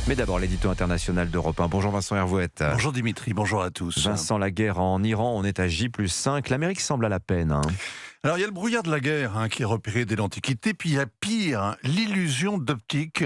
Mais d'abord, l'édito international d'Europe 1. Bonjour Vincent Hervouette. Bonjour Dimitri, bonjour à tous. Vincent, la guerre en Iran, on est à J+5. L'Amérique semble à la peine. Alors il y a le brouillard de la guerre qui est repéré dès l'Antiquité, puis il y a pire, l'illusion d'optique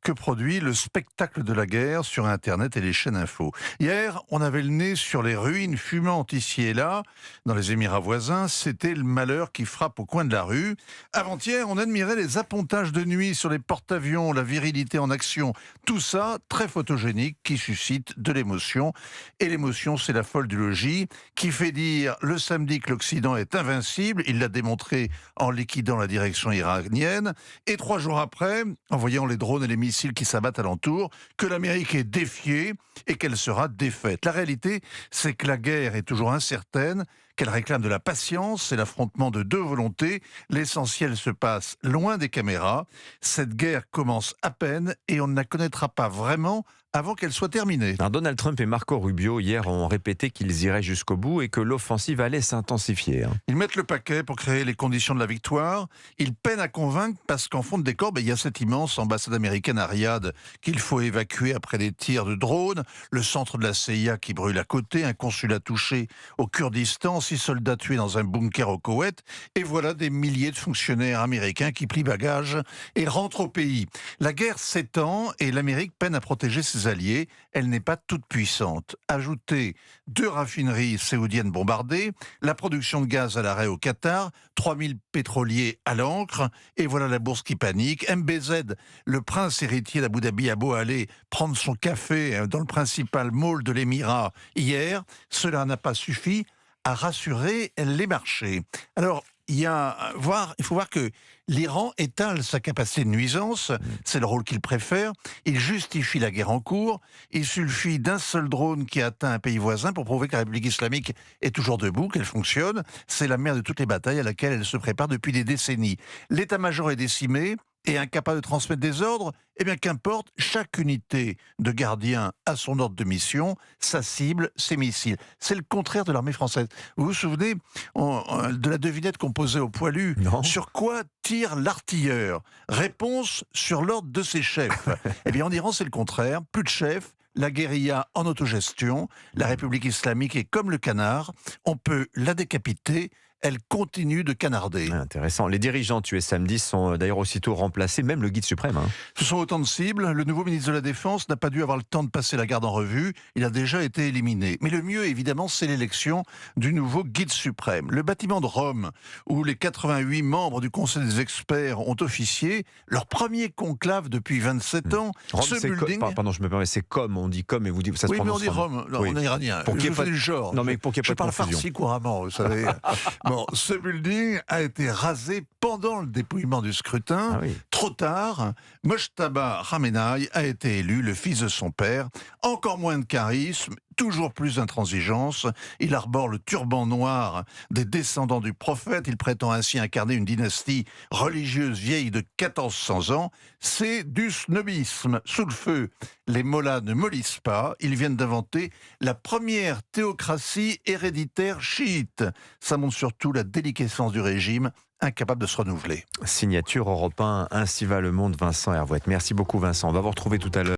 que produit le spectacle de la guerre sur Internet et les chaînes info. Hier, on avait le nez sur les ruines fumantes ici et là, dans les Émirats voisins, c'était le malheur qui frappe au coin de la rue. Avant-hier, on admirait les appontages de nuit sur les porte-avions, la virilité en action, tout ça très photogénique qui suscite de l'émotion. Et l'émotion, c'est la folle du logis qui fait dire le samedi que l'Occident est invincible. Il l'a démontré en liquidant la direction iranienne. Et 3 jours après, en voyant les drones et les missiles qui s'abattent alentour, que l'Amérique est défiée et qu'elle sera défaite. La réalité, c'est que la guerre est toujours incertaine, qu'elle réclame de la patience et l'affrontement de 2 volontés. L'essentiel se passe loin des caméras. Cette guerre commence à peine et on ne la connaîtra pas vraiment avant qu'elle soit terminée. Alors Donald Trump et Marco Rubio, hier, ont répété qu'ils iraient jusqu'au bout et que l'offensive allait s'intensifier. Ils mettent le paquet pour créer les conditions de la victoire. Ils peinent à convaincre parce qu'en fond de décor, il y a cette immense ambassade américaine à Riyad qu'il faut évacuer après les tirs de drones, le centre de la CIA qui brûle à côté, un consulat touché au Kurdistan, 6 soldats tués dans un bunker au Koweït, et voilà des milliers de fonctionnaires américains qui plient bagages et rentrent au pays. La guerre s'étend et l'Amérique peine à protéger ses alliés. Elle n'est pas toute puissante. Ajoutez 2 raffineries saoudiennes bombardées, la production de gaz à l'arrêt au Qatar, 3000 pétroliers à l'encre, et voilà la bourse qui panique. MBZ, le prince héritier d'Abu Dhabi, a beau aller prendre son café dans le principal mall de l'Émirat hier, cela n'a pas suffi à rassurer les marchés. Alors, il faut voir que l'Iran étale sa capacité de nuisance, c'est le rôle qu'il préfère, il justifie la guerre en cours, il suffit d'un seul drone qui atteint un pays voisin pour prouver que la République islamique est toujours debout, qu'elle fonctionne, c'est la mère de toutes les batailles à laquelle elle se prépare depuis des décennies. L'état-major est décimé, et incapable de transmettre des ordres, eh bien qu'importe, chaque unité de gardien a son ordre de mission, sa cible, ses missiles. C'est le contraire de l'armée française. Vous vous souvenez de la devinette qu'on posait au poilu? Non. Sur quoi tire l'artilleur? Réponse, sur l'ordre de ses chefs. Eh bien en Iran, c'est le contraire, plus de chefs, la guérilla en autogestion, la République islamique est comme le canard, on peut la décapiter, elle continue de canarder. Intéressant. Les dirigeants tués samedi sont d'ailleurs aussitôt remplacés, même le guide suprême. Ce sont autant de cibles. Le nouveau ministre de la Défense n'a pas dû avoir le temps de passer la garde en revue. Il a déjà été éliminé. Mais le mieux, évidemment, c'est l'élection du nouveau guide suprême. Le bâtiment de Rome, où les 88 membres du Conseil des experts ont officié, leur premier conclave depuis 27 ans. Rome, Ce building... Pardon, je me permets, c'est comme, on dit comme, et vous dites, ça se Oui, mais on prononce dit Rome, Oui. on est iranien. Pour qu'il y ait Je pas fais de- du genre. Non, mais pour qu'il y ait Je pas de parle confusion. farci couramment, vous savez. Bon, ce building a été rasé pendant le dépouillement du scrutin. Ah oui. Trop tard, Mojtaba Khamenei a été élu, le fils de son père. Encore moins de charisme, toujours plus d'intransigeance. Il arbore le turban noir des descendants du prophète. Il prétend ainsi incarner une dynastie religieuse vieille de 1400 ans. C'est du snobisme. Sous le feu, les mollahs ne mollissent pas. Ils viennent d'inventer la première théocratie héréditaire chiite. Ça montre surtout la déliquescence du régime, incapable de se renouveler. Signature Europe 1, ainsi va le monde, Vincent Hervouette. Merci beaucoup Vincent, on va vous retrouver tout à l'heure.